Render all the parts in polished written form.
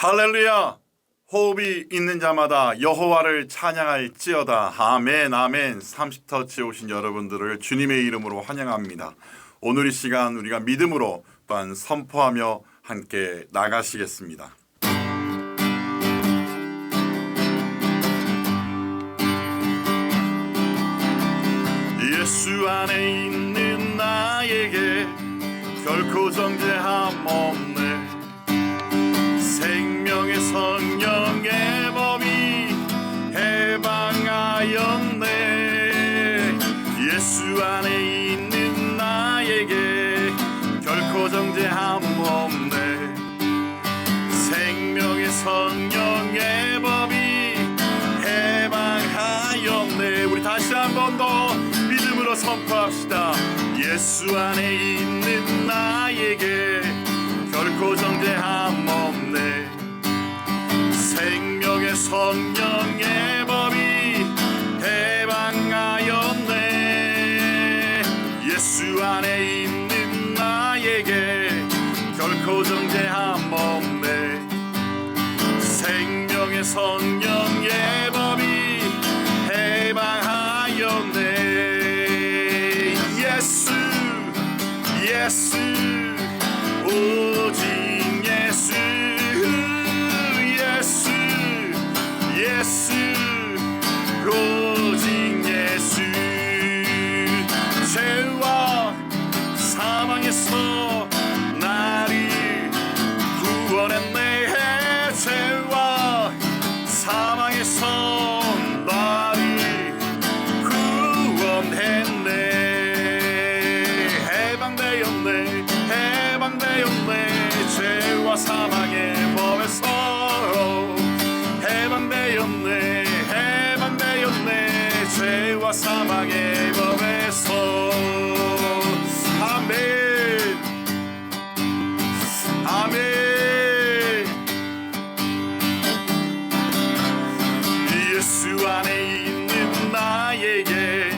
할렐루야! 호흡이 있는 자마다 여호와를 찬양할지어다. 아멘 아멘. 30터치 오신 여러분들을 주님의 이름으로 환영합니다. 오늘 이 시간 우리가 믿음으로 또한 선포하며 함께 나가시겠습니다. 예수 안에 있는 나에게 결코 정죄함 없네. 생명의 성령의 법이 해방하였네. 예수 안에 있는 나에게 결코 정죄함 없네. 생명의 성령의 법이 해방하였네. 우리 다시 한 번 더 믿음으로 선포합시다. 예수 안에 있는 나에게 결코 정죄함 없네. 생명의 성령의 법이 해방하였네. 예수 안에 있는 나에게 결코 정죄함 없네. 생명의 성령의 법이 해방하였네. 예수 오직 예수 오직 예수. 죄와 사망에서 나를 구원했네. 죄와 사망에서 나를 구원했네. 해방되었네. 죄와 사망의 법에서 해방되었네. 죄와 사망의 법에서. 아멘 아멘. 예수 안에 있는 나에게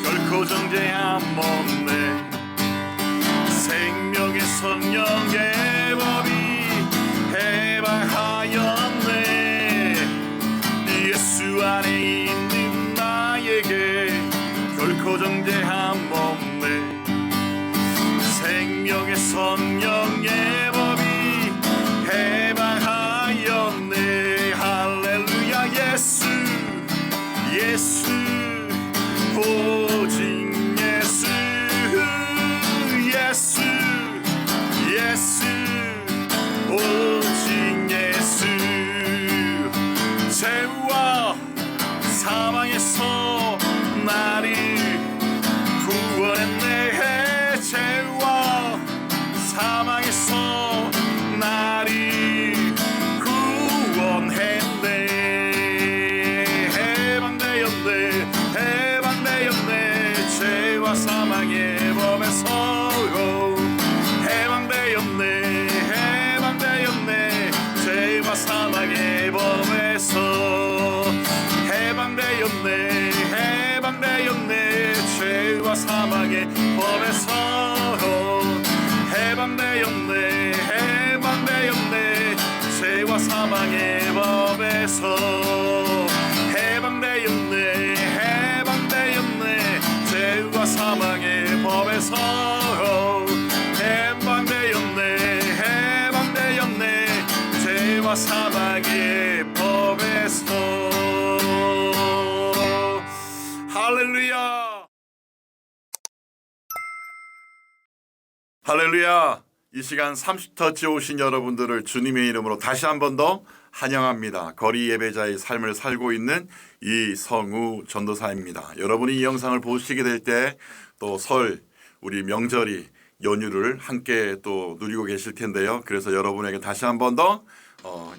결코 정죄함 없네. 생명의 성령의 법이 해방하였네. 예수 안에 있는 나에게 결코 정죄함 없네. 생명의 성령의 법이 해방하였네. 할렐루야. 예수 오직 예수 오직 예수. 죄와 사망에서 나를 구원했네. 죄와 사망에서 나를 구원했네. 해방되었네. 죄와 사망의 법에서 해방되었네. 죄와 사망의 법에서 해방되었네. 죄와 사망의 법에서 해방되었네. 죄와 사망의 법에서 해방되었네. 죄와 사망의 법에서 해방되었네. 죄와 사망의 법에서. 할렐루야. 할렐루야. 이 시간 30터치 오신 여러분들을 주님의 이름으로 다시 한 번 더 환영합니다. 거리 예배자의 삶을 살고 있는 이성우 전도사입니다. 여러분이 이 영상을 보시게 될 때 또 설, 우리 명절이 연휴를 함께 또 누리고 계실 텐데요. 그래서 여러분에게 다시 한 번 더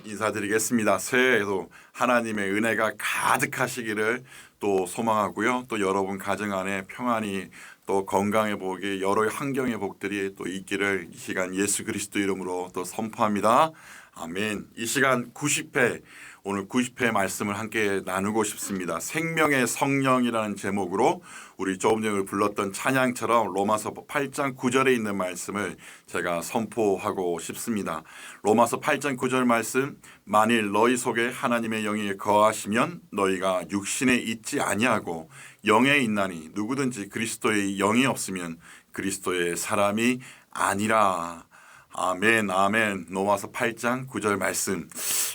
인사드리겠습니다. 새해에도 하나님의 은혜가 가득하시기를 또 소망하고요. 또 여러분 가정 안에 평안이 또 건강의 복이 여러 환경의 복들이 또 있기를 이 시간 예수 그리스도 이름으로 또 선포합니다. 아멘. 이 시간 90회 오늘 90회 말씀을 함께 나누고 싶습니다. 생명의 성령이라는 제목으로 우리 조금 전에 불렀던 찬양처럼 로마서 8장 9절에 있는 말씀을 제가 선포하고 싶습니다. 로마서 8장 9절 말씀, 만일 너희 속에 하나님의 영이 거하시면 너희가 육신에 있지 아니하고 영에 있나니 누구든지 그리스도의 영이 없으면 그리스도의 사람이 아니라. 아멘, 아멘. 로마서 8장 9절 말씀.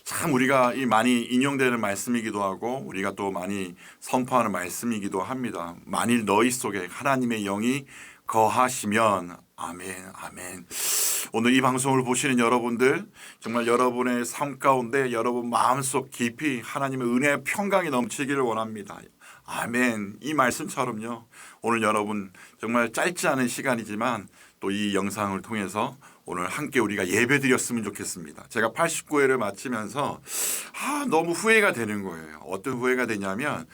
참 우리가 많이 인용되는 말씀이기도 하고 우리가 또 많이 선포하는 말씀이기도 합니다. 만일 너희 속에 하나님의 영이 거하시면. 아멘, 아멘. 오늘 이 방송을 보시는 여러분들, 정말 여러분의 삶 가운데 여러분 마음속 깊이 하나님의 은혜의 평강이 넘치기를 원합니다. 아멘. 이 말씀처럼요, 오늘 여러분 정말 짧지 않은 시간이지만 또 이 영상을 통해서 오늘 함께 우리가 예배 드렸으면 좋겠습니다. 제가 89회를 마치면서 너무 후회가 되는 거예요. 어떤 후회가 되냐면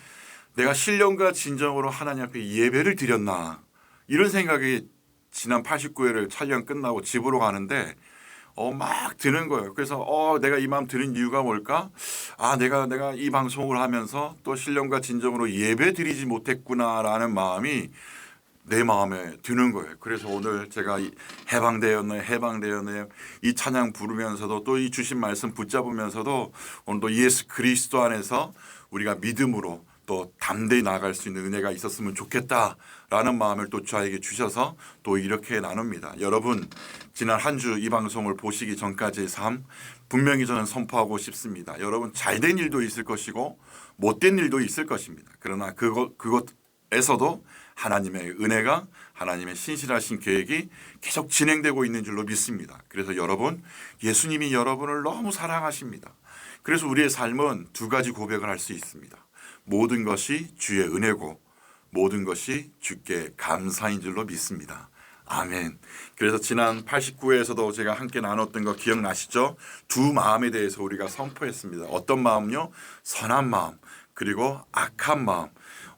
내가 신령과 진정으로 하나님 앞에 예배를 드렸나, 이런 생각이 지난 89회를 촬영 끝나고 집으로 가는데 막 드는 거예요. 그래서 내가 이 마음 드는 이유가 뭘까? 내가 이 방송을 하면서 또 신령과 진정으로 예배 드리지 못했구나라는 마음이 내 마음에 드는 거예요. 그래서 오늘 제가 해방되었네요. 이 찬양 부르면서도 또 이 주신 말씀 붙잡으면서도 오늘도 예수 그리스도 안에서 우리가 믿음으로 또 담대히 나아갈 수 있는 은혜가 있었으면 좋겠다라는 마음을 또 저에게 주셔서 또 이렇게 나눕니다. 여러분, 지난 한 주 이 방송을 보시기 전까지의 삶 분명히 저는 선포하고 싶습니다. 여러분, 잘된 일도 있을 것이고 못된 일도 있을 것입니다. 그러나 그것에서도 하나님의 은혜가, 하나님의 신실하신 계획이 계속 진행되고 있는 줄로 믿습니다. 그래서 여러분, 예수님이 여러분을 너무 사랑하십니다. 그래서 우리의 삶은 두 가지 고백을 할 수 있습니다. 모든 것이 주의 은혜고 모든 것이 주께 감사인 줄로 믿습니다. 아멘. 그래서 지난 89회에서도 제가 함께 나눴던 거 기억나시죠? 두 마음에 대해서 우리가 선포했습니다. 어떤 마음요? 선한 마음, 그리고 악한 마음.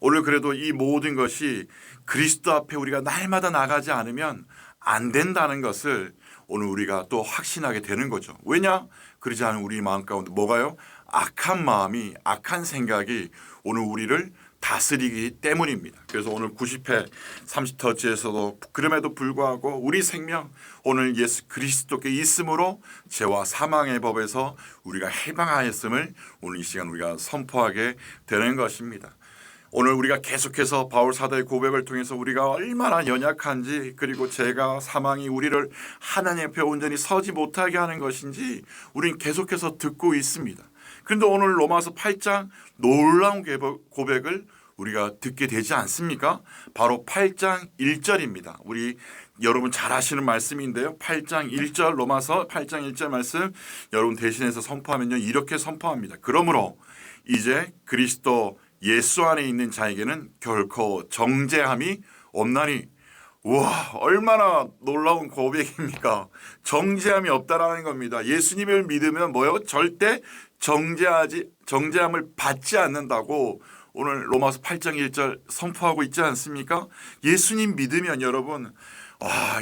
오늘 그래도 이 모든 것이 그리스도 앞에 우리가 날마다 나가지 않으면 안 된다는 것을 오늘 우리가 또 확신하게 되는 거죠. 왜냐? 그러지 않은 우리 마음 가운데 뭐가요? 악한 마음이, 악한 생각이 오늘 우리를 다스리기 때문입니다. 그래서 오늘 90회 30터치에서도 그럼에도 불구하고 우리 생명, 오늘 예수 그리스도께 있음으로 죄와 사망의 법에서 우리가 해방하였음을 오늘 이 시간 우리가 선포하게 되는 것입니다. 오늘 우리가 계속해서 바울 사도의 고백을 통해서 우리가 얼마나 연약한지, 그리고 죄가 사망이 우리를 하나님 앞에 온전히 서지 못하게 하는 것인지 우리는 계속해서 듣고 있습니다. 그런데 오늘 로마서 8장 놀라운 고백을 우리가 듣게 되지 않습니까? 바로 8장 1절입니다. 우리 여러분 잘 아시는 말씀인데요. 8장 1절, 로마서 8장 1절 말씀 여러분 대신해서 선포하면요, 이렇게 선포합니다. 그러므로 이제 그리스도 예수 안에 있는 자에게는 결코 정죄함이 없나니. 우와, 얼마나 놀라운 고백입니까? 정죄함이 없다라는 겁니다. 예수님을 믿으면 뭐요? 절대 정죄함을 받지 않는다고 오늘 로마서 8장 1절 선포하고 있지 않습니까? 예수님 믿으면 여러분,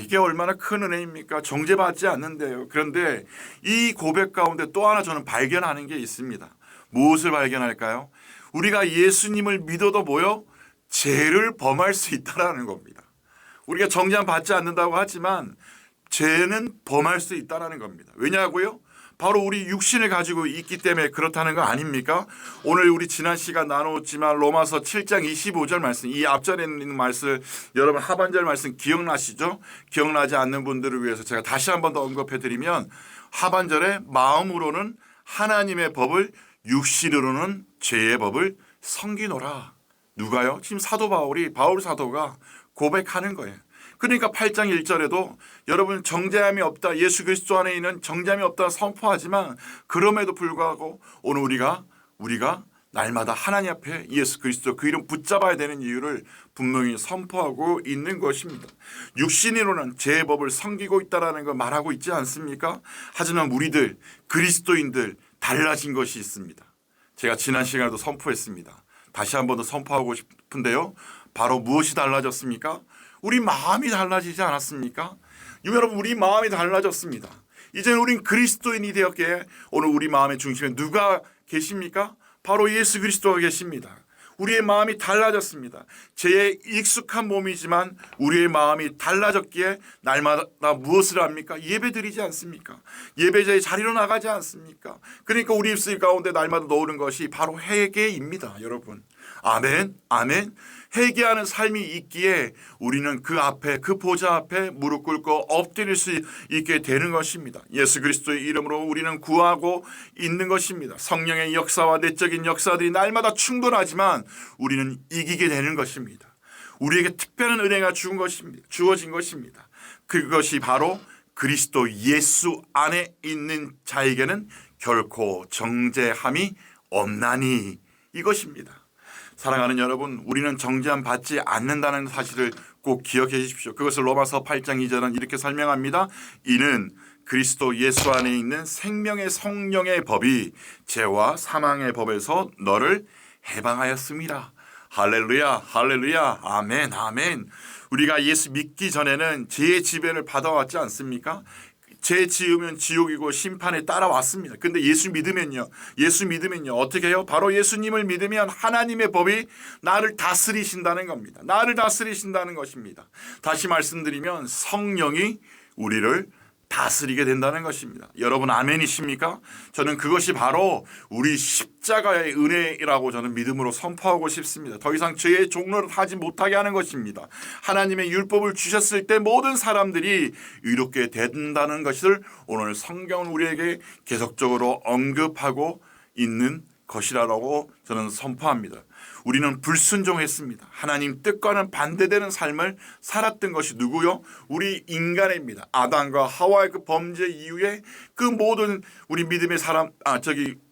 이게 얼마나 큰 은혜입니까? 정죄받지 않는데요. 그런데 이 고백 가운데 또 하나 저는 발견하는 게 있습니다. 무엇을 발견할까요? 우리가 예수님을 믿어도 뭐요? 죄를 범할 수 있다라는 겁니다. 우리가 정죄함 받지 않는다고 하지만 죄는 범할 수 있다라는 겁니다. 왜냐고요? 바로 우리 육신을 가지고 있기 때문에 그렇다는 거 아닙니까? 오늘 우리 지난 시간 나눴지만 로마서 7장 25절 말씀, 이 앞절에 있는 말씀, 여러분 하반절 말씀 기억나시죠? 기억나지 않는 분들을 위해서 제가 다시 한 번 더 언급해드리면, 하반절에 마음으로는 하나님의 법을, 육신으로는 죄의 법을 섬기노라. 누가요? 지금 바울 사도가 고백하는 거예요. 그러니까 8장 1절에도 여러분 정죄함이 없다, 예수 그리스도 안에 있는 정죄함이 없다 선포하지만, 그럼에도 불구하고 오늘 우리가 날마다 하나님 앞에 예수 그리스도 그 이름 붙잡아야 되는 이유를 분명히 선포하고 있는 것입니다. 육신으로는 죄의 법을 섬기고 있다라는 걸 말하고 있지 않습니까? 하지만 우리들 그리스도인들 달라진 것이 있습니다. 제가 지난 시간에도 선포했습니다. 다시 한 번 더 선포하고 싶은데요. 바로 무엇이 달라졌습니까? 우리 마음이 달라지지 않았습니까? 여러분, 우리 마음이 달라졌습니다. 이제는 우린 그리스도인이 되었기에 오늘 우리 마음의 중심에 누가 계십니까? 바로 예수 그리스도가 계십니다. 우리의 마음이 달라졌습니다. 죄에 익숙한 몸이지만 우리의 마음이 달라졌기에 날마다 무엇을 합니까? 예배드리지 않습니까? 예배자의 자리로 나가지 않습니까? 그러니까 우리 입술 가운데 날마다 놓는 것이 바로 회개입니다. 여러분. 아멘, 아멘. 회개하는 삶이 있기에 우리는 그 앞에, 그 보좌 앞에 무릎 꿇고 엎드릴 수 있게 되는 것입니다. 예수 그리스도의 이름으로 우리는 구하고 있는 것입니다. 성령의 역사와 내적인 역사들이 날마다 충돌하지만 우리는 이기게 되는 것입니다. 우리에게 특별한 은혜가 주어진 것입니다. 그것이 바로 그리스도 예수 안에 있는 자에게는 결코 정죄함이 없나니 이것입니다. 사랑하는 여러분, 우리는 정죄함 받지 않는다는 사실을 꼭 기억해 주십시오. 그것을 로마서 8장 2절은 이렇게 설명합니다. 이는 그리스도 예수 안에 있는 생명의 성령의 법이 죄와 사망의 법에서 너를 해방하였습니다. 할렐루야, 할렐루야, 아멘, 아멘. 우리가 예수 믿기 전에는 죄의 지배를 받아왔지 않습니까? 죄 지으면 지옥이고 심판에 따라왔습니다. 근데 예수 믿으면요 어떻게 해요? 바로 예수님을 믿으면 하나님의 법이 나를 다스리신다는 겁니다. 나를 다스리신다는 것입니다. 다시 말씀드리면 성령이 우리를 다스리게 된다는 것입니다. 여러분 아멘이십니까? 저는 그것이 바로 우리 십자가의 은혜라고 저는 믿음으로 선포하고 싶습니다. 더 이상 죄의 종로를 하지 못하게 하는 것입니다. 하나님의 율법을 주셨을 때 모든 사람들이 이렇게 된다는 것을 오늘 성경은 우리에게 계속적으로 언급하고 있는 것이라고 저는 선포합니다. 우리는 불순종했습니다. 하나님 뜻과는 반대되는 삶을 살았던 것이 누구요? 우리 인간입니다. 아담과 하와의 그 범죄 이후에 그 모든 우리 믿음의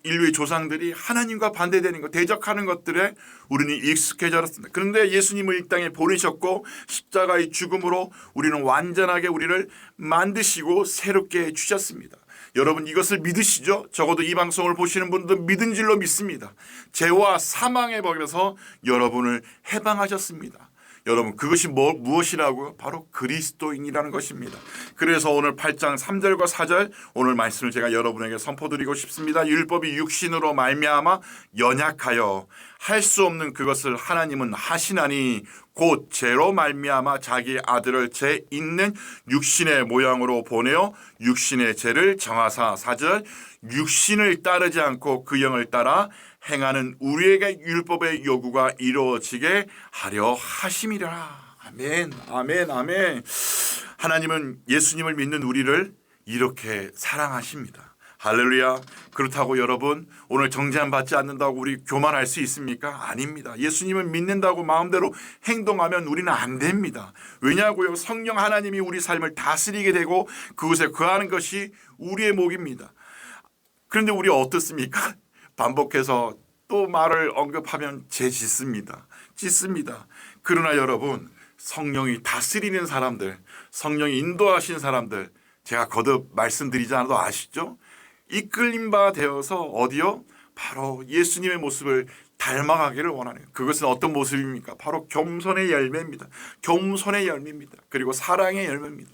인류의 조상들이 하나님과 반대되는 것, 대적하는 것들에 우리는 익숙해졌습니다. 그런데 예수님을 이 땅에 보내셨고 십자가의 죽음으로 우리는 완전하게 우리를 만드시고 새롭게 해주셨습니다. 여러분 이것을 믿으시죠? 적어도 이 방송을 보시는 분들은 믿은 줄로 믿습니다. 죄와 사망의 법에서 여러분을 해방하셨습니다. 여러분 그것이 무엇이라고요? 바로 그리스도인이라는 것입니다. 그래서 오늘 8장 3절과 4절 오늘 말씀을 제가 여러분에게 선포드리고 싶습니다. 율법이 육신으로 말미암아 연약하여 할 수 없는 그것을 하나님은 하시나니 곧 죄로 말미암아 자기 아들을 죄 있는 육신의 모양으로 보내어 육신의 죄를 정하사 4절 육신을 따르지 않고 그 영을 따라 행하는 우리에게 율법의 요구가 이루어지게 하려 하심이라. 아멘, 아멘, 아멘. 하나님은 예수님을 믿는 우리를 이렇게 사랑하십니다. 할렐루야. 그렇다고 여러분 오늘 정죄함 받지 않는다고 우리 교만할 수 있습니까? 아닙니다. 예수님을 믿는다고 마음대로 행동하면 우리는 안 됩니다. 왜냐고요? 성령 하나님이 우리 삶을 다스리게 되고 그곳에 거하는 것이 우리의 목입니다. 그런데 우리 어떻습니까? 반복해서 또 말을 언급하면 짓습니다. 그러나 여러분 성령이 다스리는 사람들, 성령이 인도하신 사람들 제가 거듭 말씀드리지 않아도 아시죠? 이끌림 바 되어서 어디요? 바로 예수님의 모습을 닮아가기를 원하는 그것은 어떤 모습입니까? 바로 겸손의 열매입니다. 겸손의 열매입니다. 그리고 사랑의 열매입니다.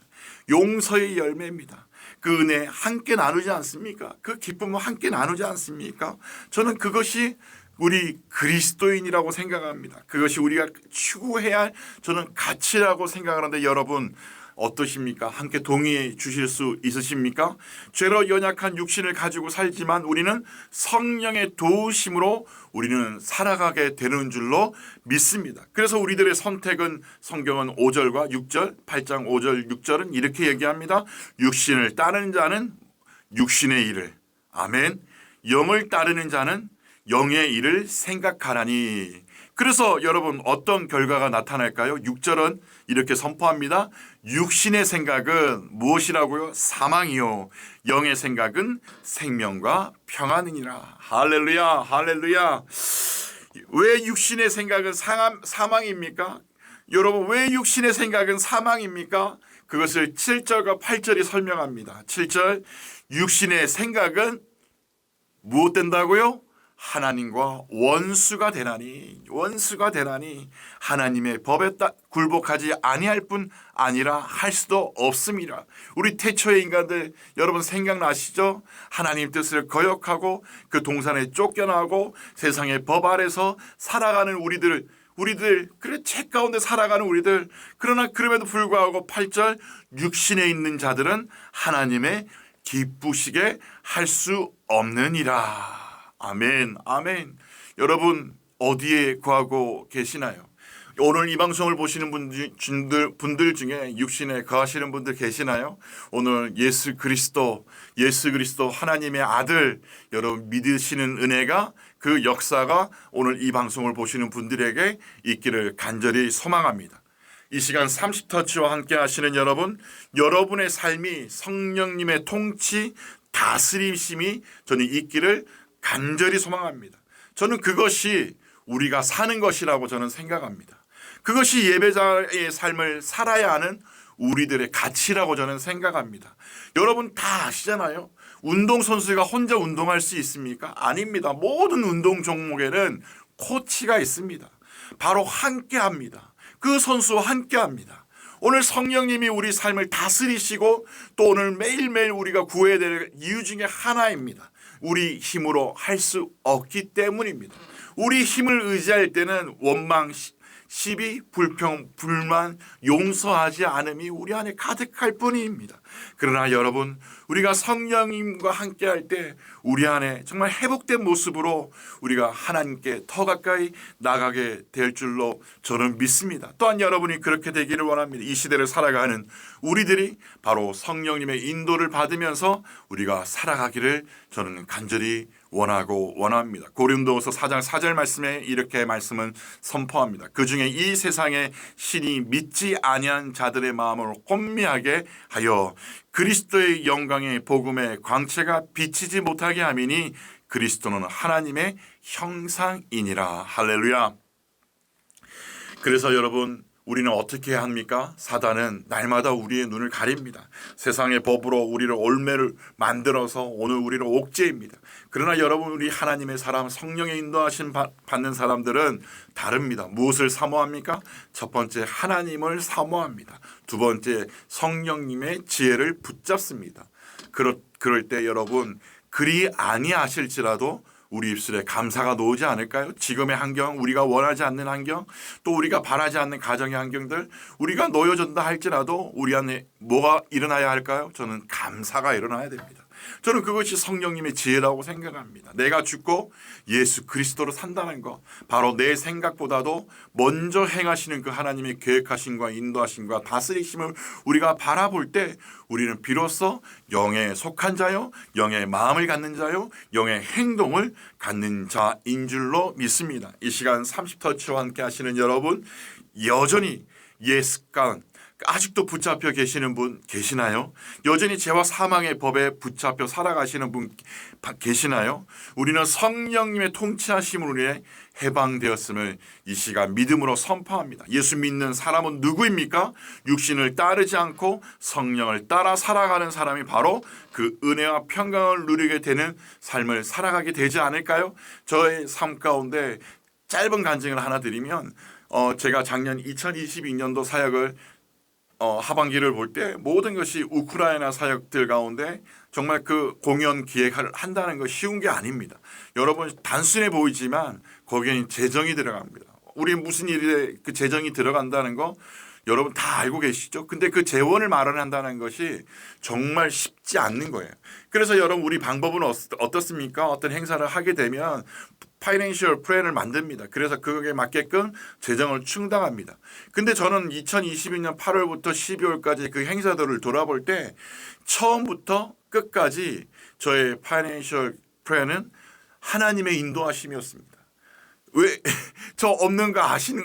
용서의 열매입니다. 그 은혜 함께 나누지 않습니까? 그 기쁨을 함께 나누지 않습니까? 저는 그것이 우리 그리스도인이라고 생각합니다. 그것이 우리가 추구해야 할 저는 가치라고 생각하는데 여러분 어떠십니까? 함께 동의해 주실 수 있으십니까? 죄로 연약한 육신을 가지고 살지만 우리는 성령의 도우심으로 우리는 살아가게 되는 줄로 믿습니다. 그래서 우리들의 선택은 성경은 5절과 6절, 8장 5절, 6절은 이렇게 얘기합니다. 육신을 따르는 자는 육신의 일을, 아멘. 영을 따르는 자는 영의 일을 생각하라니. 그래서 여러분 어떤 결과가 나타날까요? 6절은 이렇게 선포합니다. 육신의 생각은 무엇이라고요? 사망이요. 영의 생각은 생명과 평안이니라. 할렐루야, 할렐루야. 왜 육신의 생각은 사망입니까? 여러분 왜 육신의 생각은 사망입니까? 그것을 7절과 8절이 설명합니다. 7절 육신의 생각은 무엇 된다고요? 하나님과 원수가 되나니 하나님의 법에 굴복하지 아니할 뿐 아니라 할 수도 없습니다. 우리 태초의 인간들 여러분 생각나시죠? 하나님 뜻을 거역하고 그 동산에 쫓겨나고 세상의 법 아래서 살아가는 우리들 그래 죄 가운데 살아가는 우리들. 그러나 그럼에도 불구하고 8절 육신에 있는 자들은 하나님의 기쁘시게 할 수 없느니라. 아멘, 아멘. 여러분 어디에 거하고 계시나요? 오늘 이 방송을 보시는 분들 중에 육신에 거하시는 분들 계시나요? 오늘 예수 그리스도 하나님의 아들 여러분 믿으시는 은혜가 그 역사가 오늘 이 방송을 보시는 분들에게 있기를 간절히 소망합니다. 이 시간 30터치와 함께 하시는 여러분, 여러분의 삶이 성령님의 통치, 다스리심이 저는 있기를 간절히 소망합니다. 저는 그것이 우리가 사는 것이라고 저는 생각합니다. 그것이 예배자의 삶을 살아야 하는 우리들의 가치라고 저는 생각합니다. 여러분 다 아시잖아요. 운동선수가 혼자 운동할 수 있습니까? 아닙니다. 모든 운동 종목에는 코치가 있습니다. 바로 함께 합니다. 그 선수와 함께 합니다. 오늘 성령님이 우리 삶을 다스리시고 또 오늘 매일매일 우리가 구해야 될 이유 중에 하나입니다. 우리 힘으로 할 수 없기 때문입니다. 우리 힘을 의지할 때는 원망, 시비, 불평, 불만, 용서하지 않음이 우리 안에 가득할 뿐입니다. 그러나 여러분 우리가 성령님과 함께 할 때 우리 안에 정말 회복된 모습으로 우리가 하나님께 더 가까이 나가게 될 줄로 저는 믿습니다. 또한 여러분이 그렇게 되기를 원합니다. 이 시대를 살아가는 우리들이 바로 성령님의 인도를 받으면서 우리가 살아가기를 저는 간절히 원합니다. 고린도후서 4장 4절 말씀에 이렇게 말씀은 선포합니다. 그중에 이 세상에 신이 믿지 아니한 자들의 마음을 혼미하게 하여 그리스도의 영광의 복음의 광채가 비치지 못하게 함이니 그리스도는 하나님의 형상이니라. 할렐루야. 그래서 여러분 우리는 어떻게 합니까? 사단은 날마다 우리의 눈을 가립니다. 세상의 법으로 우리를 올매를 만들어서 오늘 우리를 옥죄입니다. 그러나 여러분 우리 하나님의 사람 성령의 인도하심 받는 사람들은 다릅니다. 무엇을 사모합니까? 첫 번째 하나님을 사모합니다. 두 번째 성령님의 지혜를 붙잡습니다. 그럴 때 여러분 그리 아니하실지라도 우리 입술에 감사가 놓이지 않을까요? 지금의 환경, 우리가 원하지 않는 환경, 또 우리가 바라지 않는 가정의 환경들, 우리가 놓여진다 할지라도 우리 안에 뭐가 일어나야 할까요? 저는 감사가 일어나야 됩니다. 저는 그것이 성령님의 지혜라고 생각합니다. 내가 죽고 예수 그리스도로 산다는 것, 바로 내 생각보다도 먼저 행하시는 그 하나님의 계획하심과 인도하심과 다스리심을 우리가 바라볼 때 우리는 비로소 영에 속한 자요, 영의 마음을 갖는 자요, 영의 행동을 갖는 자인 줄로 믿습니다. 이 시간 30터치와 함께 하시는 여러분, 여전히 옛 습관, 아직도 붙잡혀 계시는 분 계시나요? 여전히 죄와 사망의 법에 붙잡혀 살아가시는 분 계시나요? 우리는 성령님의 통치하심으로 인해 해방되었음을 이 시간 믿음으로 선포합니다. 예수 믿는 사람은 누구입니까? 육신을 따르지 않고 성령을 따라 살아가는 사람이 바로 그 은혜와 평강을 누리게 되는 삶을 살아가게 되지 않을까요? 저의 삶 가운데 짧은 간증을 하나 드리면 제가 작년 2022년도 사역을 하반기를 볼 때 모든 것이 우크라이나 사역들 가운데 정말 그 공연 기획을 한다는 거 쉬운 게 아닙니다. 여러분 단순해 보이지만 거기에는 재정이 들어갑니다. 우리 무슨 일에 그 재정이 들어간다는 거 여러분 다 알고 계시죠? 근데 그 재원을 마련한다는 것이 정말 쉽지 않는 거예요. 그래서 여러분 우리 방법은 어떻습니까? 어떤 행사를 하게 되면 파이낸셜 플랜을 만듭니다. 그래서 그거에 맞게끔 재정을 충당합니다. 근데 저는 2022년 8월부터 12월까지 그 행사들을 돌아볼 때 처음부터 끝까지 저의 파이낸셜 플랜은 하나님의 인도하심이었습니다. 왜 저 없는 거 아시는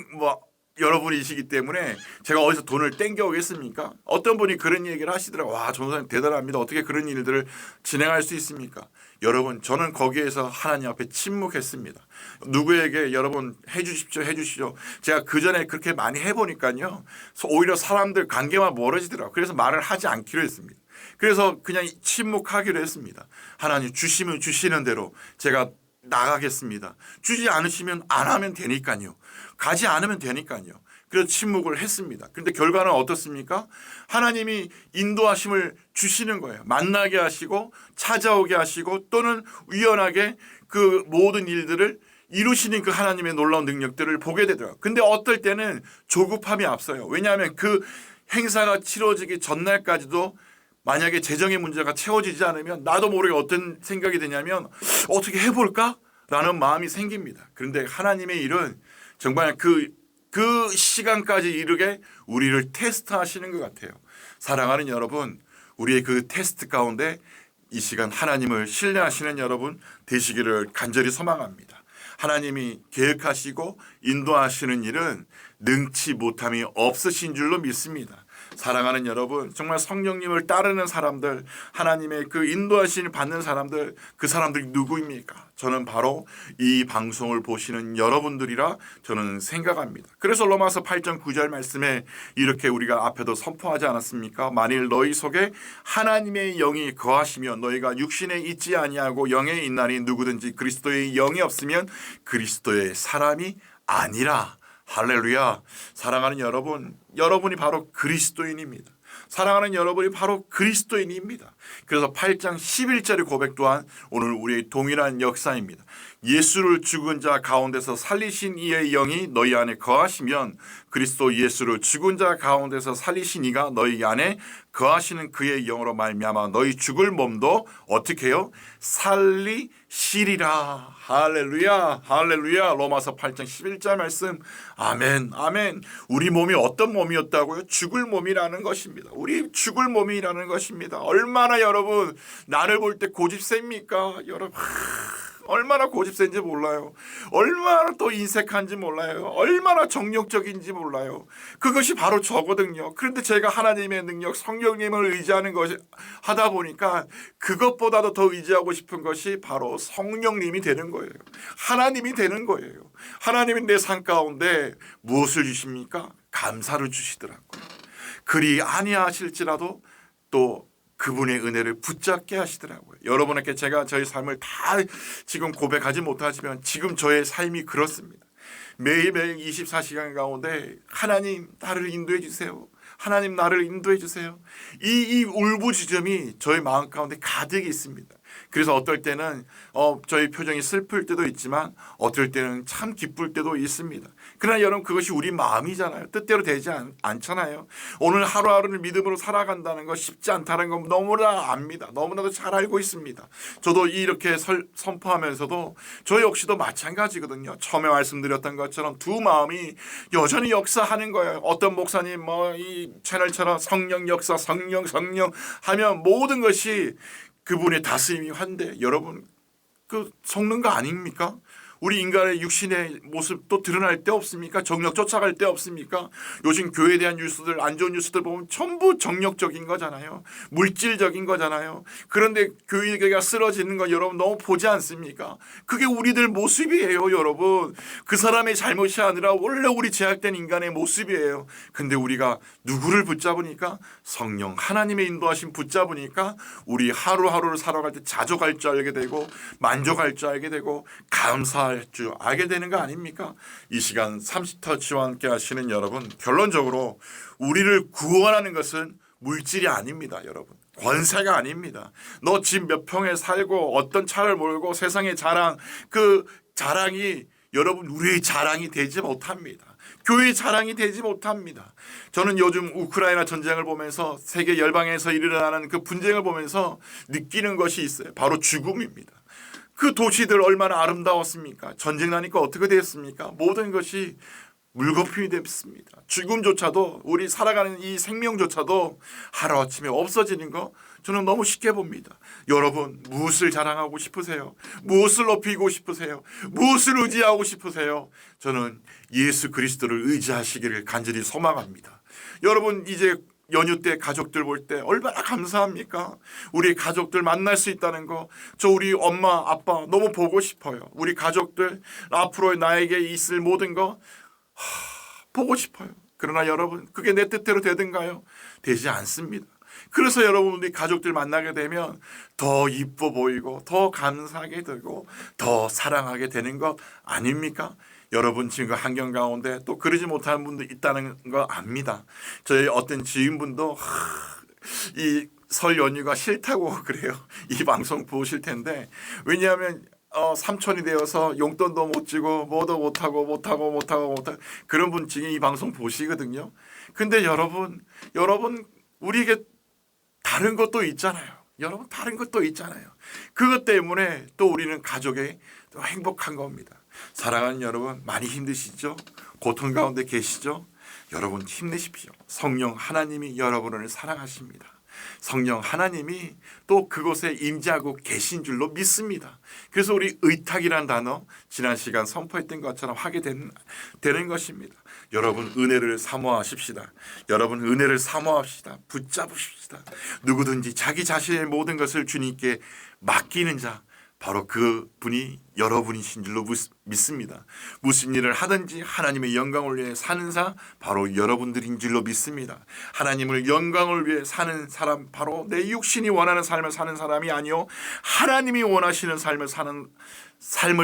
여러분이시기 때문에 제가 어디서 돈을 땡겨오겠습니까? 어떤 분이 그런 얘기를 하시더라고요. 와, 전도사님 대단합니다. 어떻게 그런 일들을 진행할 수 있습니까? 여러분 저는 거기에서 하나님 앞에 침묵했습니다. 누구에게 여러분 해주시죠. 제가 그전에 그렇게 많이 해보니까요. 오히려 사람들 관계만 멀어지더라고요. 그래서 말을 하지 않기로 했습니다. 그래서 그냥 침묵하기로 했습니다. 하나님 주시면 주시는 대로 제가 나가겠습니다. 주지 않으시면 안 하면 되니까요. 가지 않으면 되니까요. 그래서 침묵을 했습니다. 그런데 결과는 어떻습니까? 하나님이 인도하심을 주시는 거예요. 만나게 하시고 찾아오게 하시고 또는 우연하게 그 모든 일들을 이루시는 그 하나님의 놀라운 능력들을 보게 되더라고요. 근데 어떨 때는 조급함이 앞서요. 왜냐하면 그 행사가 치러지기 전날까지도 만약에 재정의 문제가 채워지지 않으면 나도 모르게 어떤 생각이 드냐면 어떻게 해볼까? 라는 마음이 생깁니다. 그런데 하나님의 일은 정말 그 시간까지 이르게 우리를 테스트하시는 것 같아요. 사랑하는 여러분, 우리의 그 테스트 가운데 이 시간 하나님을 신뢰하시는 여러분 되시기를 간절히 소망합니다. 하나님이 계획하시고 인도하시는 일은 능치 못함이 없으신 줄로 믿습니다. 사랑하는 여러분, 정말 성령님을 따르는 사람들, 하나님의 그 인도하심을 받는 사람들, 그 사람들이 누구입니까? 저는 바로 이 방송을 보시는 여러분들이라 저는 생각합니다. 그래서 로마서 8장 9절 말씀에 이렇게 우리가 앞에도 선포하지 않았습니까? 만일 너희 속에 하나님의 영이 거하시며 너희가 육신에 있지 아니하고 영에 있나니 누구든지 그리스도의 영이 없으면 그리스도의 사람이 아니라. 할렐루야. 사랑하는 여러분, 여러분이 바로 그리스도인입니다. 사랑하는 여러분이 바로 그리스도인입니다. 그래서 8장 11절의 고백 또한 오늘 우리의 동일한 역사입니다. 예수를 죽은 자 가운데서 살리신 이의 영이 너희 안에 거하시면 그리스도 예수를 죽은 자 가운데서 살리신 이가 너희 안에 거하시는 그의 영으로 말미암아 너희 죽을 몸도 어떻게 해요? 살리시리라. 할렐루야. 할렐루야. 로마서 8장 11절 말씀. 아멘. 아멘. 우리 몸이 어떤 몸이었다고요? 죽을 몸이라는 것입니다. 우리 죽을 몸이라는 것입니다. 얼마나 여러분 나를 볼 때 고집셉니까? 여러분 얼마나 고집센지 몰라요. 얼마나 또 인색한지 몰라요. 얼마나 정욕적인지 몰라요. 그것이 바로 저거든요. 그런데 제가 하나님의 능력, 성령님을 의지하는 것이 하다 보니까 그것보다도 더 의지하고 싶은 것이 바로 성령님이 되는 거예요. 하나님이 되는 거예요. 하나님은 내 삶 가운데 무엇을 주십니까? 감사를 주시더라고요. 그리 아니하실지라도 또 그분의 은혜를 붙잡게 하시더라고요. 여러분에게 제가 저의 삶을 다 지금 고백하지 못하지만 지금 저의 삶이 그렇습니다. 매일매일 24시간 가운데 하나님 나를 인도해 주세요. 하나님 나를 인도해 주세요. 이 울부짖음이 저의 마음 가운데 가득 있습니다. 그래서 어떨 때는 저희 표정이 슬플 때도 있지만 어떨 때는 참 기쁠 때도 있습니다. 그러나 여러분 그것이 우리 마음이잖아요. 뜻대로 되지 않잖아요. 오늘 하루하루를 믿음으로 살아간다는 거 쉽지 않다는 건 너무나 압니다. 너무나도 잘 알고 있습니다. 저도 이렇게 선포하면서도 저 역시도 마찬가지거든요. 처음에 말씀드렸던 것처럼 두 마음이 여전히 역사하는 거예요. 어떤 목사님 이 채널처럼 성령 역사 성령 하면 모든 것이 그분의 다스림이 한데 여러분 그 속는 거 아닙니까? 우리 인간의 육신의 모습도 드러날 때 없습니까? 정력 쫓아갈 때 없습니까? 요즘 교회에 대한 뉴스들 안 좋은 뉴스들 보면 전부 정력적인 거잖아요. 물질적인 거잖아요. 그런데 교회가 쓰러지는 거 여러분 너무 보지 않습니까? 그게 우리들 모습이에요. 여러분 그 사람의 잘못이 아니라 원래 우리 제약된 인간의 모습이에요. 근데 우리가 누구를 붙잡으니까 성령 하나님의 인도하심 붙잡으니까 우리 하루하루를 살아갈 때 자족할 줄 알게 되고 만족할 줄 알게 되고 감사할 줄 알게 되는 거 아닙니까? 이 시간 30터치와 함께 하시는 여러분 결론적으로 우리를 구원하는 것은 물질이 아닙니다. 여러분 권세가 아닙니다. 너 집 몇 평에 살고 어떤 차를 몰고 세상의 자랑 그 자랑이 여러분 우리의 자랑이 되지 못합니다. 교회의 자랑이 되지 못합니다. 저는 요즘 우크라이나 전쟁을 보면서 세계 열방에서 일어나는 그 분쟁을 보면서 느끼는 것이 있어요. 바로 죽음입니다. 그 도시들 얼마나 아름다웠습니까? 전쟁 나니까 어떻게 됐습니까? 모든 것이 물거품이 됐습니다. 죽음조차도 우리 살아가는 이 생명조차도 하루아침에 없어지는 거 저는 너무 쉽게 봅니다. 여러분 무엇을 자랑하고 싶으세요? 무엇을 높이고 싶으세요? 무엇을 의지하고 싶으세요? 저는 예수 그리스도를 의지하시기를 간절히 소망합니다. 여러분 이제 연휴 때 가족들 볼 때 얼마나 감사합니까? 우리 가족들 만날 수 있다는 거. 저 우리 엄마 아빠 너무 보고 싶어요. 우리 가족들 앞으로 나에게 있을 모든 거 보고 싶어요. 그러나 여러분 그게 내 뜻대로 되든가요? 되지 않습니다. 그래서 여러분들이 가족들 만나게 되면 더 이뻐 보이고 더 감사하게 되고 더 사랑하게 되는 것 아닙니까? 여러분 지금 환경 가운데 또 그러지 못하는 분도 있다는 거 압니다. 저희 어떤 지인분도 이 설 연휴가 싫다고 그래요. 이 방송 보실 텐데 왜냐하면 삼촌이 되어서 용돈도 못 주고 뭐도 못하고 그런 분 지금 이 방송 보시거든요. 근데 여러분 우리에게 다른 것도 있잖아요. 여러분 다른 것도 있잖아요. 그것 때문에 또 우리는 가족에 또 행복한 겁니다. 사랑하는 여러분 많이 힘드시죠? 고통 가운데 계시죠? 여러분 힘내십시오. 성령 하나님이 여러분을 사랑하십니다. 성령 하나님이 또 그곳에 임재하고 계신 줄로 믿습니다. 그래서 우리 의탁이라는 단어 지난 시간 선포했던 것처럼 하게 되는 것입니다. 여러분 은혜를 사모하십시다. 여러분 은혜를 사모합시다. 붙잡으십시다. 누구든지 자기 자신의 모든 것을 주님께 맡기는 자 바로 그 분이 여러분이신 줄로 믿습니다. 무슨 일을 하든지 하나님의 영광을 위해 사는 자 바로 여러분들인 줄로 믿습니다. 하나님을 영광을 위해 사는 사람 바로 내 육신이 원하는 삶을 사는 사람이 아니요 하나님이 원하시는 삶을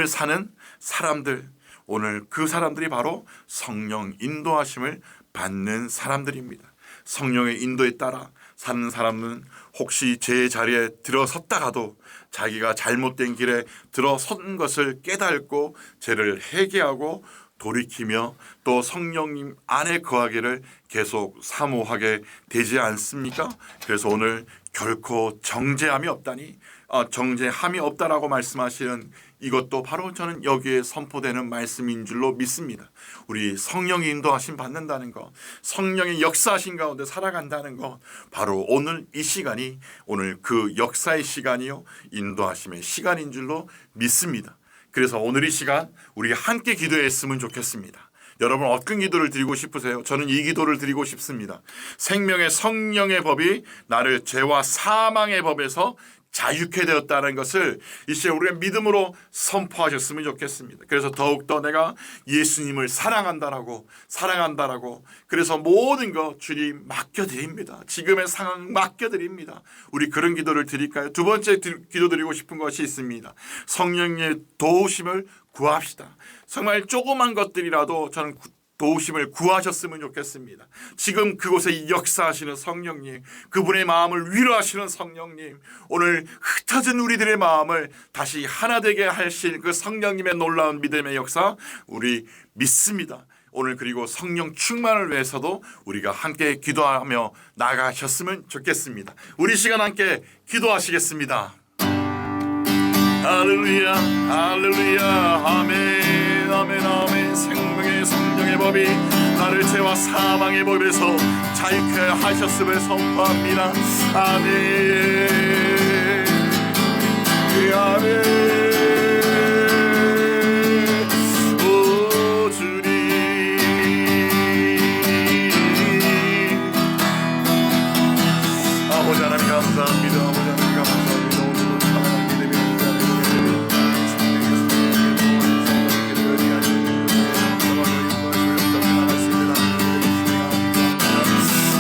사는 사람들, 오늘 그 사람들이 바로 성령 인도하심을 받는 사람들입니다. 성령의 인도에 따라 사는 사람은 혹시 제 자리에 들어섰다가도 자기가 잘못된 길에 들어선 것을 깨닫고 죄를 회개하고 돌이키며 또 성령님 안에 거하기를 계속 사모하게 되지 않습니까? 그래서 오늘 결코 정죄함이 없다라고 말씀하시는 이것도 바로 저는 여기에 선포되는 말씀인 줄로 믿습니다. 우리 성령의 인도하심 받는다는 것, 성령의 역사하신 가운데 살아간다는 것, 바로 오늘 이 시간이 오늘 그 역사의 시간이요 인도하심의 시간인 줄로 믿습니다. 그래서 오늘 이 시간 우리 함께 기도했으면 좋겠습니다. 여러분 어떤 기도를 드리고 싶으세요? 저는 이 기도를 드리고 싶습니다. 생명의 성령의 법이 나를 죄와 사망의 법에서 자유케 되었다는 것을 이 시간 우리가 믿음으로 선포하셨으면 좋겠습니다. 그래서 더욱더 내가 예수님을 사랑한다라고 그래서 모든 것 주님 맡겨드립니다. 지금의 상황 맡겨드립니다. 우리 그런 기도를 드릴까요? 두 번째 기도 드리고 싶은 것이 있습니다. 성령의 도우심을 구합시다. 정말 조그만 것들이라도 저는 도우심을 구하셨으면 좋겠습니다. 지금 그곳에 역사하시는 성령님, 그분의 마음을 위로하시는 성령님, 오늘 흩어진 우리들의 마음을 다시 하나 되게 하실 그 성령님의 놀라운 믿음의 역사 우리 믿습니다. 오늘 그리고 성령 충만을 위해서도 우리가 함께 기도하며 나가셨으면 좋겠습니다. 우리 시간 함께 기도하시겠습니다. 할렐루야 할렐루야 아멘 아멘 아멘. 생명의 성령의 법이 나를 죄와 사망의 법에서 자유케 하셨음을 선포합니다. 아멘 아멘. 오 주님 아버지 하나님 감사합니다. 아버지 하나님 감사합니다.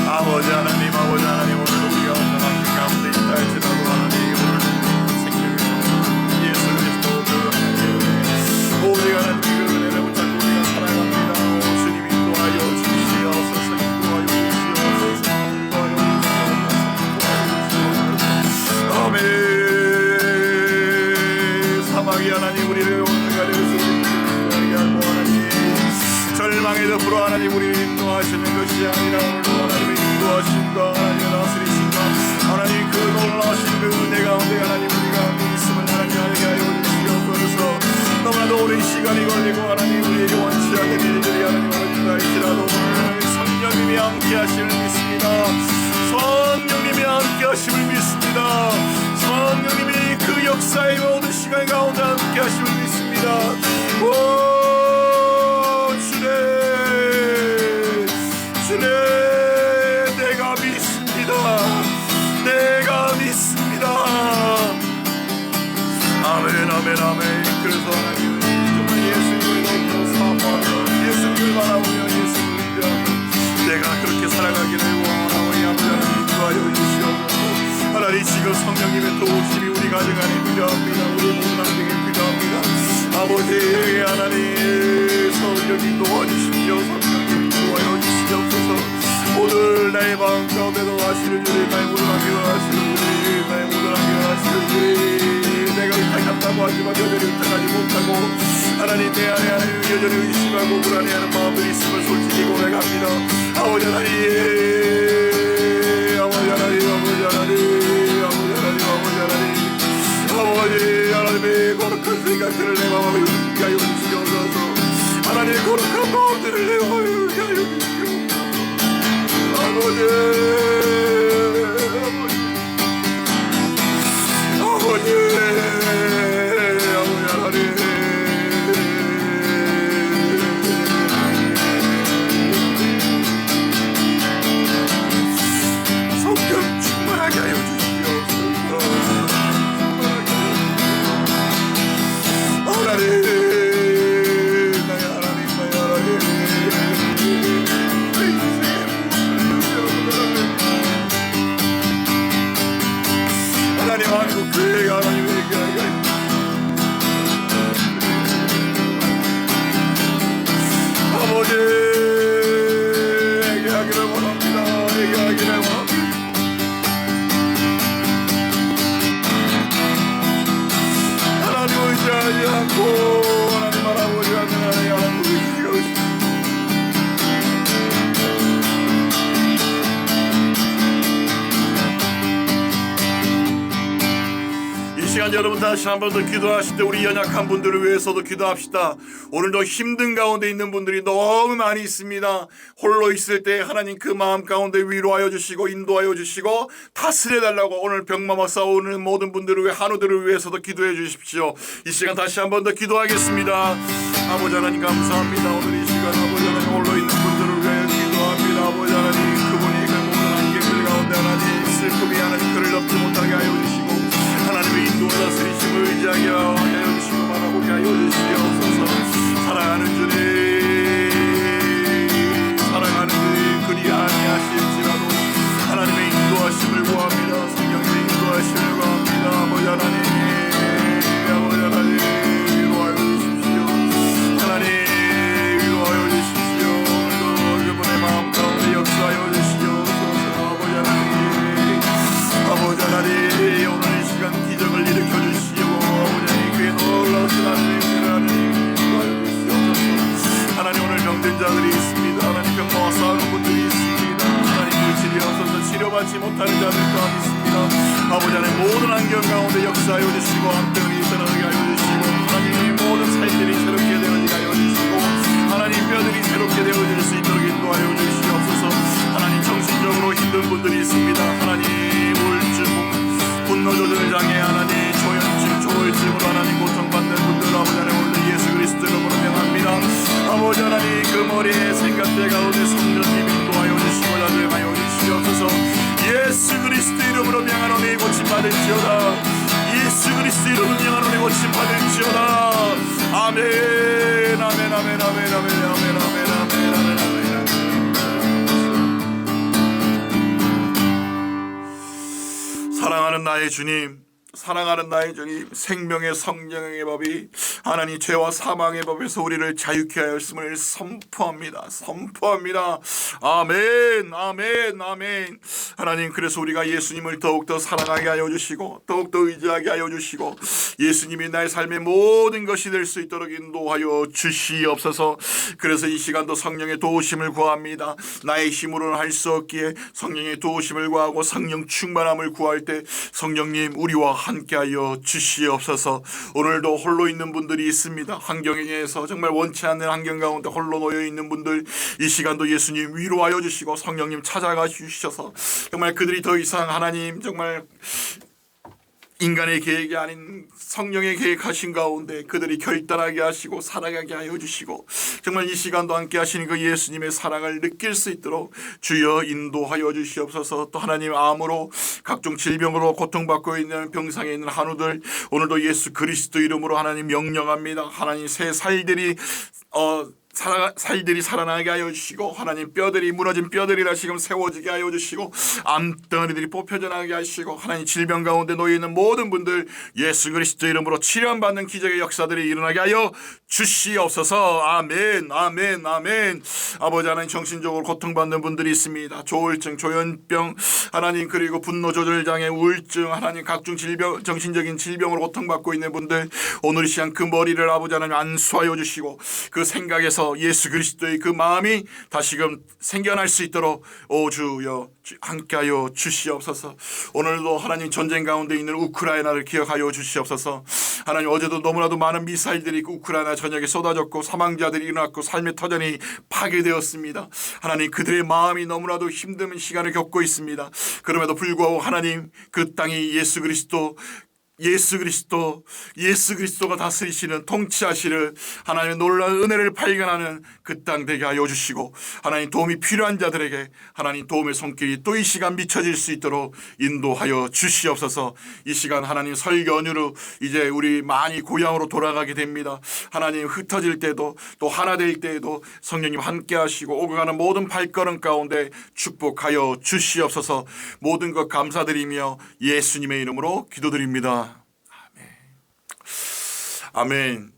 아버지 하나님 오늘 우리가 어떤 환경 가운데 있다 할지라도 하나님 오늘 생명의 예수 그리스도 그 하나님 오직 하나님 그 은혜를 붙잡고 우리가 살아갑니다. 주님 인도하여 주시옵소서. 인도하여 주시옵소서. 아멘. 사막이 하나님 우리를 오늘 가려서 우리가 알고 하나님 절망에도 불어 하나님 우리를 인도하시는 것이 아니라 오늘도 하나님의 인도하심과 하나님의 다스리심과 하나님 그 놀라우신 그 은혜 가운데 하나님 우리가 믿음을 하나님 알게 하여 주시옵소서. 너무나도 오랜 시간이 걸리고 하나님 우리에게 원치 않는 일들이 하나님 벌어진다 할지라도 오늘 성령님이 함께 하심을 믿습니다. 성령님이 함께 하심을 믿습니다. 성령님이 그 역사의 모든 시간 가운데 함께 하심을 믿습니다. 오 주님 내가 믿습니다. 아멘 아멘 아멘. 그래서 하나님 정말 예수님을 너무 사모하며 예수님을 바라보며 예수님을 위하며 내가 그렇게 살아가기를 원하오니 아버지 하나님 인도하여 주시옵소서. 도우심이 우리 가정 안에 필요합니다. 우리 모든 안에게 필요합니다. 아버지 하나님 성령님 도와주십시오. 성령님 도와주시옵소서. 오늘 나의 마음 가운데도 하시는 주님, 나의 모든 안개를 하시는 주님, 나의 모든 안개를 하시는 주님, 내가 의탁한다고 하지만 여전히 의탁하지 못하고 하나님 내 안에 하나님 여전히 의심하고 불안해하는 마음들이 있음을 솔직히 고백합니다. 아버지 하나님, 아버지 하나님, 아버지 하나님, 아버지 하나님, 아버지 하나님, 아버지 하나님의 거룩한 생각들을 내 마음에 의롭게 하여 주시옵소서. 하나님의 거룩한 마음들을 내 마음에 의롭게 하여 주시옵소서. 아버지, 아버지, 아버지 하나님, 성령 충만하게 하여 주시옵소서. 하나님, 하나님 한국 교회 하나님 회개하게 아버지 회개하기를 원합니다. 회개하기를 원합니다. 하나님 의지하지 않고 하나님 아버지 하나님 한국 의지하고 시간 여러분 다시 한 번 더 기도하실 때 우리 연약한 분들을 위해서도 기도합시다. 오늘도 힘든 가운데 있는 분들이 너무 많이 있습니다. 홀로 있을 때 하나님 그 마음 가운데 위로하여 주시고 인도하여 주시고 다스려 달라고 오늘 병마마 싸우는 모든 분들을 위해 한우들을 위해서도 기도해 주십시오. 이 시간 다시 한 번 더 기도하겠습니다. 아버지 하나님 감사합니다. 오늘 이 시간 아버지 하나님 홀로 있는 분들을 위해 기도합니다. 아버지 하나님 그분이 그 모든 안개들 가운데 하나님 슬픔이 하나님 그를 덮지 못하게 하여 주시고 하나님의 인도와 다스리심을 의지하게 하여 주시고 바라보게 하여 주시옵소서. 사랑하는 주님, 사랑하는 주님, 그리 아니하실지라도 하나님의 인도하심을 구합니다. 성령의 인도하심을 구합니다. 아버지 하나님, 아버지 하나님 위로하여 주십시오. 하나님 위로하여 주십시오. 오늘도 그분의 마음 가운데 역사하여 주시옵소서. 아버지 하나님, 아버지 하나님 오늘 이 시간 기적을 일으켜 주시고 아버지 그의 놀라우신 하나님을 하나님 도와주시옵소서. 하나님 오늘 병든 자들이 있습니다. 하나님 병마와 싸우는 분들이 있습니다. 하나님 그 치료하셔서 치료받지 못하는 자들도 있습니다. 아버지 하나님 모든 안경 가운데 역사하여 주시고 안병이 떠나게 하여 주시고 하나님 모든 삶들이 새롭게 되어지게 하여 주시고 하나님 뼈들이 새롭게 되어질 수 있도록 인도하여 주시옵소서. 하나님 정신적으로 힘든 분들이 있습니다. 하나님 우울증 분노 조절 장애 하나님 조현증 조울증으로 하나님 고통받는 분들 아버지 하나님 오늘 예수 그리스도 이름으로 명합니다. 아버지 하나님 그 머리의 생각들 가운데 성령님 인도하여 주시고 자정하여 주시옵소서. 예수 그리스도 이름으로 명하노니 고침받을지어다. 예수 그리스도 이름으로 명하노니 고침받을지어다. 아멘 아멘 아멘 아멘 아멘 아멘 아멘 아멘 아멘 아멘. 사랑하는 나의 주님, 사랑하는 나의 주님, 생명의 성령의 법이 하나님 죄와 사망의 법에서 우리를 자유케 하였음을 선포합니다. 선포합니다. 아멘 아멘 아멘. 하나님 그래서 우리가 예수님을 더욱더 사랑하게 하여 주시고 더욱더 의지하게 하여 주시고 예수님이 나의 삶의 모든 것이 될 수 있도록 인도하여 주시옵소서. 그래서 이 시간도 성령의 도우심을 구합니다. 나의 힘으로는 할 수 없기에 성령의 도우심을 구하고 성령 충만함을 구할 때 성령님 우리와 함께하여 주시옵소서. 오늘도 홀로 있는 분들이 있습니다. 환경에 의해서 정말 원치 않는 환경 가운데 홀로 놓여 있는 분들 이 시간도 예수님 위로하여 주시고 성령님 찾아가 주셔서 정말 그들이 더 이상 하나님 정말 인간의 계획이 아닌 성령의 계획하신 가운데 그들이 결단하게 하시고 살아가게 하여 주시고 정말 이 시간도 함께 하시는 그 예수님의 사랑을 느낄 수 있도록 주여 인도하여 주시옵소서. 또 하나님 암으로 각종 질병으로 고통받고 있는 병상에 있는 한우들 오늘도 예수 그리스도 이름으로 하나님 명령합니다. 하나님 새 살들이 살들이 살아나게 하여 주시고, 하나님 뼈들이 무너진 뼈들이 다시금 세워지게 하여 주시고, 암덩어리들이 뽑혀져 나가게 하시고, 하나님 질병 가운데 놓여 있는 모든 분들 예수 그리스도 이름으로 치료받는 기적의 역사들이 일어나게 하여 주시옵소서. 아멘, 아멘, 아멘. 아버지 하나님, 정신적으로 고통받는 분들이 있습니다. 조울증, 조현병, 하나님, 그리고 분노 조절 장애, 우울증, 하나님 각종 질병, 정신적인 질병으로 고통받고 있는 분들, 오늘 이 시간 그 머리를 아버지 하나님 안수하여 주시고, 그 생각에서 예수 그리스도의 그 마음이 다시금 생겨날 수 있도록 오 주여 함께하여 주시옵소서. 오늘도 하나님 전쟁 가운데 있는 우크라이나를 기억하여 주시옵소서. 하나님, 어제도 너무나도 많은 미사일들이 우크라이나 전역에 쏟아졌고 사망자들이 일어났고 삶의 터전이 파괴되었습니다. 하나님, 그들의 마음이 너무나도 힘든 시간을 겪고 있습니다. 그럼에도 불구하고 하나님, 그 땅이 예수 그리스도가 다스리시는, 통치하시는 하나님의 놀라운 은혜를 발견하는 그 땅 되게 하여 주시고, 하나님 도움이 필요한 자들에게 하나님 도움의 손길이 또 이 시간 미쳐질 수 있도록 인도하여 주시옵소서. 이 시간 하나님 설 연휴로 이제 우리 많이 고향으로 돌아가게 됩니다. 하나님, 흩어질 때도 또 하나 될 때에도 성령님 함께 하시고 오고 가는 모든 발걸음 가운데 축복하여 주시옵소서. 모든 것 감사드리며 예수님의 이름으로 기도드립니다. 아멘.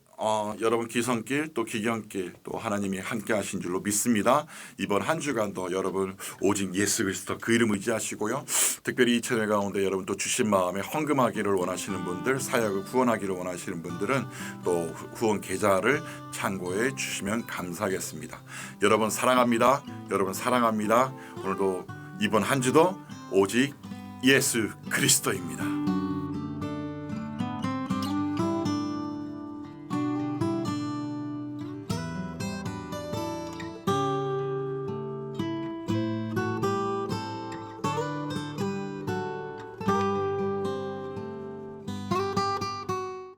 여러분 기성길 또 기경길 또 하나님이 함께 하신 줄로 믿습니다. 이번 한 주간도 여러분 오직 예수 그리스도 그 이름 의지하시고요. 특별히 이 채널 가운데 여러분 또 주신 마음에 헌금하기를 원하시는 분들, 사역을 후원하기를 원하시는 분들은 또 후원 계좌를 참고해 주시면 감사하겠습니다. 여러분 사랑합니다. 여러분 사랑합니다. 오늘도 이번 한 주도 오직 예수 그리스도입니다.